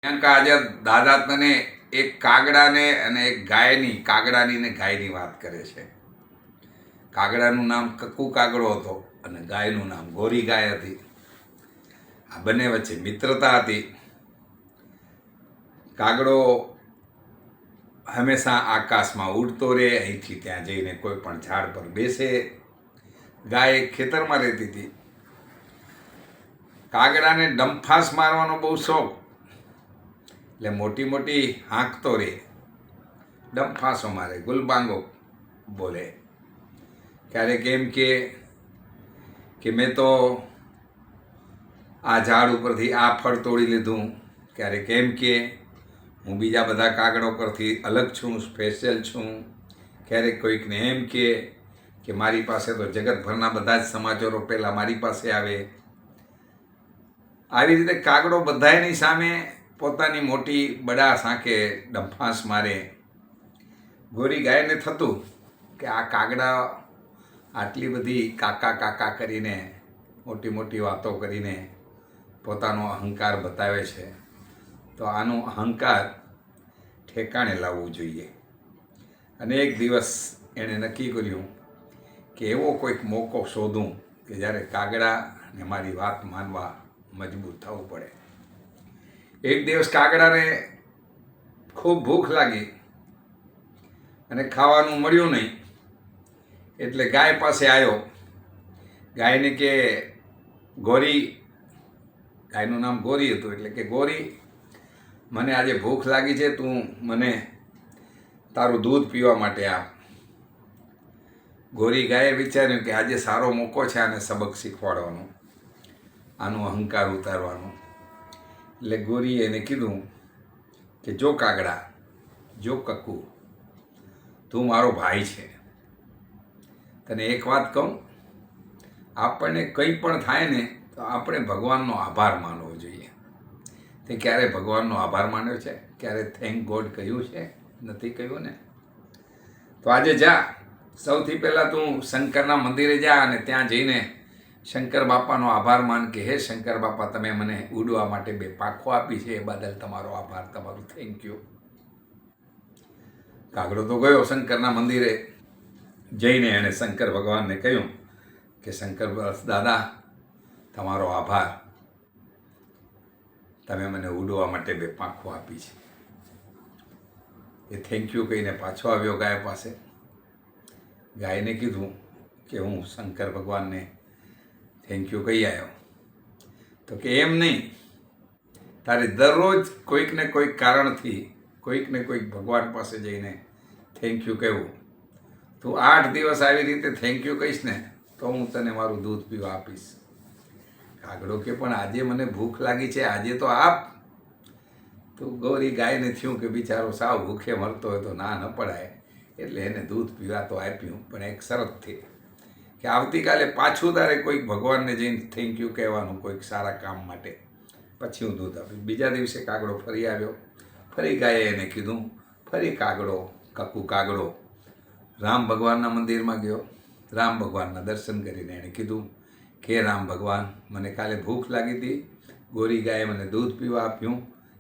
પ્રિયંકા આજે દાદા તને એક કાગડાને અને એક કાગડાની ને ગાયની વાત કરે છે. કાગડાનું નામ કક્કુ કાગડો હતો અને ગાયનું નામ ગોરી ગાય હતી. આ બંને વચ્ચે મિત્રતા હતી. કાગડો હંમેશા આકાશમાં ઉડતો રહે, અહીંથી ત્યાં જઈને કોઈ પણ ઝાડ પર બેસે. ગાય ખેતરમાં રહેતી હતી. કાગડાને ડંફાસ મારવાનો બહુ શોખ, એટલે મોટી મોટી હાંકતો રહે, ડંફાસો મારે, ગુલબાંગો બોલે. ક્યારેક એમ કે મેં તો આ ઝાડ ઉપરથી આ ફળ તોડી લીધું. ક્યારેક એમ કે હું બીજા બધા કાગડો પરથી અલગ છું, સ્પેશિયલ છું. ક્યારેક કોઈકને એમ કે મારી પાસે તો જગતભરના બધા જ સમાચારો પહેલાં મારી પાસે આવે. આવી રીતે કાગડો બધાની સામે પોતાની મોટી બડાસ આંખે ડંફાસ મારે. ગોરી ગાયને થતું કે આ કાગડા આટલી બધી કાકા કાકા કરીને, મોટી મોટી વાતો કરીને પોતાનો અહંકાર બતાવે છે, તો આનો અહંકાર ઠેકાણે લાવવું જોઈએ. અને એક દિવસ એણે નક્કી કર્યું કે એવો કોઈક મોકો શોધું કે જ્યારે કાગડાને મારી વાત માનવા મજબૂર થવું પડે. એક દિવસ કાગડાને ખૂબ ભૂખ લાગી અને ખાવાનું મળ્યું નહીં, એટલે ગાય પાસે આવ્યો. ગાયને કે ગોરી, ગાયનું નામ ગોરી હતું, એટલે કે ગોરી, મને આજે ભૂખ લાગી છે, તું મને તારું દૂધ પીવા માટે આપ. ગોરી ગાયે વિચાર્યું કે આજે સારો મોકો છે આને સબક શીખવાડવાનો, આનો અહંકાર ઉતારવાનો. એટલે ગોરીએ એને કીધું કે જો કાગડા, જો કક્કુ, તું મારો ભાઈ છે, તને એક વાત કહું, આપણને કંઈ પણ થાય ને તો આપણે ભગવાનનો આભાર માનવો જોઈએ. તે ક્યારે ભગવાનનો આભાર માન્યો છે? ક્યારે થેન્ક ગોડ કહ્યું છે? નથી કહ્યું ને. તો આજે જા, સૌથી પહેલાં તું શંકરના મંદિરે જા અને ત્યાં જઈને શંકર બાપાનો આભાર માન કે હે શંકર બાપા, તમે મને ઉડવા માટે 2 પાંખો આપી છે, એ બદલ તમારો આભાર, તમારું થેન્ક યુ. કાગડો તો ગયો શંકરના મંદિરે. જઈને એણે શંકર ભગવાનને કહ્યું કે શંકર દાદા, તમારો આભાર, તમે મને ઉડવા માટે 2 પાંખો આપી છે. એ થેન્ક યુ કહીને પાછો આવ્યો ગાય પાસે. ગાયને કીધું કે હું શંકર ભગવાનને થેન્ક યુ કહી આવ્યો. તો કે એમ નહીં, તારે દરરોજ કોઈક ને કોઈક કારણથી કોઈક ને કોઈક ભગવાન પાસે જઈને થેન્ક યુ કહેવું. તું 8 દિવસ આવી રીતે થેન્ક યુ કહીશ ને તો હું તને મારું દૂધ પીવા આપીશ. કાગડો કે પણ આજે મને ભૂખ લાગી છે, આજે તો આપ. તો ગોરી ગાયને થયું કે બિચારો સાવ ભૂખે મરતો હોય તો ના ન પડાય, એટલે એને દૂધ પીવા તો આપ્યું, પણ એક શરતથી કે આવતીકાલે પાછું તારે કોઈક ભગવાનને જઈને થેન્ક યુ કહેવાનું, કોઈક સારા કામ માટે, પછી હું દૂધ આપીશ. બીજા દિવસે કાગડો ફરી આવ્યો. ફરી ગાયે એને કીધું. ફરી કાગડો, કક્કુ કાગડો, રામ ભગવાનના મંદિરમાં ગયો. રામ ભગવાનના દર્શન કરીને એણે કીધું કે રામ ભગવાન, મને કાલે ભૂખ લાગી હતી, ગોરી ગાયે મને દૂધ પીવા આપ્યું,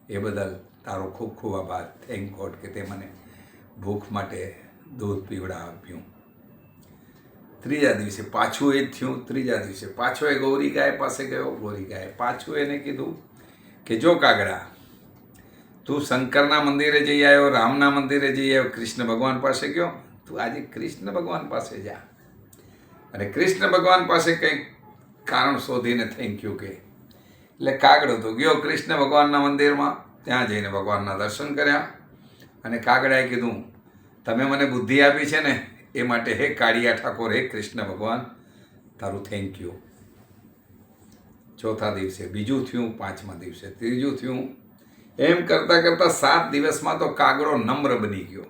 એ બદલ તારો ખૂબ ખૂબ આભાર, થેન્ક ગોડ કે તે મને ભૂખ માટે દૂધ પીવડા આપ્યું. ત્રીજા દિવસે પાછું એ જ થયું. ત્રીજા દિવસે પાછો એ ગોરી ગાય પાસે ગયો. ગોરી ગાયે પાછું એને કીધું કે જો કાગડા, તું શંકરના મંદિરે જઈ આવ્યો, રામના મંદિરે જઈ આવ્યો, કૃષ્ણ ભગવાન પાસે ગયો, તું આજે કૃષ્ણ ભગવાન પાસે જા અને કૃષ્ણ ભગવાન પાસે કંઈક કારણ શોધીને થેન્ક યુ કહે. એટલે કાગડો તો ગયો કૃષ્ણ ભગવાનના મંદિરમાં. ત્યાં જઈને ભગવાનના દર્શન કર્યા અને કાગડાએ કીધું, તમે મને બુદ્ધિ આપી છે ને, એ માટે હે કાળિયા ઠાકોર, હે કૃષ્ણ ભગવાન, તારું થેન્ક યુ. ચોથા દિવસે બીજું થયું, 5મા દિવસે ત્રીજું થયું. એમ કરતાં કરતાં 7 દિવસમાં તો કાગડો નમ્ર બની ગયો.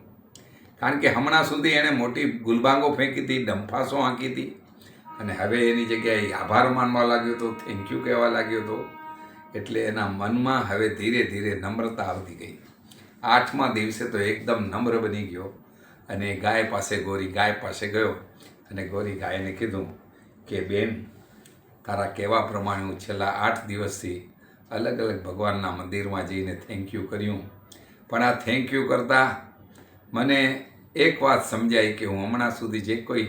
કારણ કે હમણાં સુધી એણે મોટી ગુલબાંગો ફેંકી હતી, ડંફાસો આંકી હતી, અને હવે એની જગ્યાએ આભાર માનવા લાગ્યો હતો, થેન્ક યુ કહેવા લાગ્યો હતો. એટલે એના મનમાં હવે ધીરે ધીરે નમ્રતા આવતી ગઈ. 8મા દિવસે તો એકદમ નમ્ર બની ગયો અને ગાય પાસે, ગોરી ગાય પાસે ગયો અને ગોરી ગાયને કીધું કે બેન, તારા કહેવા પ્રમાણે હું છેલ્લા 8 દિવસથી અલગ અલગ ભગવાનના મંદિરમાં જઈને થેન્ક યુ કર્યું. પણ આ થેન્ક યુ કરતાં મને એક વાત સમજાઈ કે હું હમણાં સુધી જે કોઈ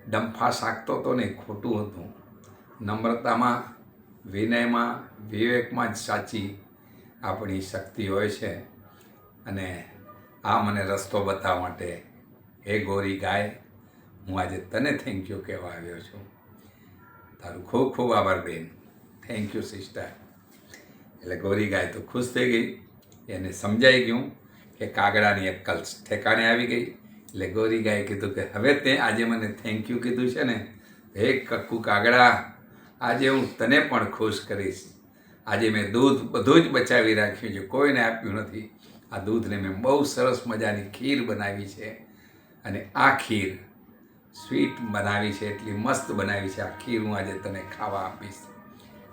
ડંફા શાકતો હતો ને ખોટું હતું. નમ્રતામાં, વિનયમાં, વિવેકમાં જ સાચી આપણી શક્તિ હોય છે. અને આ મને રસ્તો બતાવવા માટે હે ગોરી ગાય, હું આજે તને થેન્ક યુ કહેવા આવ્યો છું. તારું ખૂબ ખૂબ આભાર બેન. Thank you sister. એટલે ગોરી ગાય તો ખુશ થઈ ગઈ. એને સમજાઈ ગયું કે કાગડાની અક્કલ ઠેકાણે આવી ગઈ. એટલે ગોરી ગાયે કીધું કે હવે તે આજે મને થેન્ક યુ કીધું છે ને, હે કક્કુ કાગડા, આજે હું તને પણ ખુશ કરીશ. આજે મેં દૂધ બધું જ બચાવી રાખ્યું છે, કોઈને આપ્યું નથી. આ દૂધને મેં બહુ સરસ મજાની ખીર બનાવી છે. અને આ ખીર સ્વીટ બનાવી છે, એટલી મસ્ત બનાવી છે. આ ખીર હું આજે તને ખાવા આપીશ.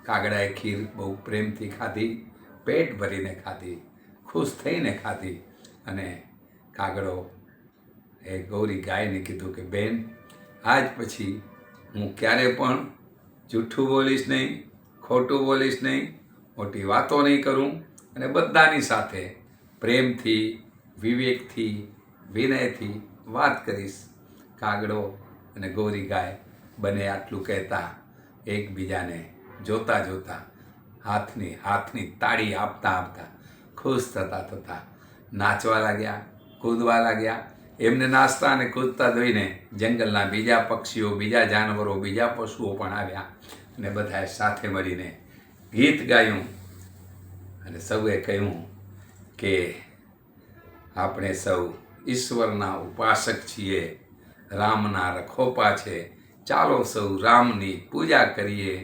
કાગડાએ ખીર બહુ પ્રેમથી ખાધી, પેટ ભરીને ખાધી, ખુશ થઈને ખાધી. અને કાગડો એ ગૌરી ગાયને કીધું કે બેન, આજ પછી હું ક્યારે પણ જૂઠું બોલીશ નહીં, ખોટું બોલીશ નહીં, મોટી વાતો નહીં કરું, અને બધાની સાથે પ્રેમથી, વિવેકથી, વિનયથી વાત કરીશ. કાગડો અને ગૌરી ગાય બંને આટલું કહેતા એકબીજાને જોતા જોતા હાથની તાળી આપતા આપતા ખુશ થતા નાચવા લાગ્યા, કૂદવા લાગ્યા. એમને નાચતા અને કૂદતા જોઈને જંગલના બીજા પક્ષીઓ, બીજા જાનવરો, બીજા પશુઓ પણ આવ્યા અને બધાએ સાથે મળીને ગીત ગાયું. અને સૌએ કહ્યું કે આપણે સૌ ઈશ્વરના ઉપાસક છીએ, રામના રખોપા છે. ચાલો સૌ રામની પૂજા કરીએ,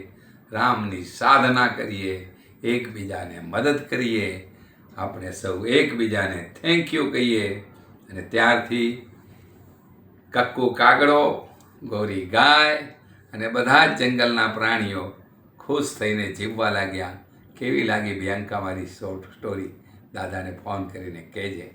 રામની સાધના કરીએ, એકબીજાને મદદ કરીએ, આપણે સૌ એકબીજાને થેન્ક યુ કહીએ. અને ત્યારથી કક્કુ કાગડો, ગૌરી ગાય અને બધા જ જંગલના પ્રાણીઓ ખુશ થઈને જીવવા લાગ્યા. કેવી લાગી બિયાંકા મારી શોર્ટ સ્ટોરી? દાદાને ફોન કરીને કહેજે.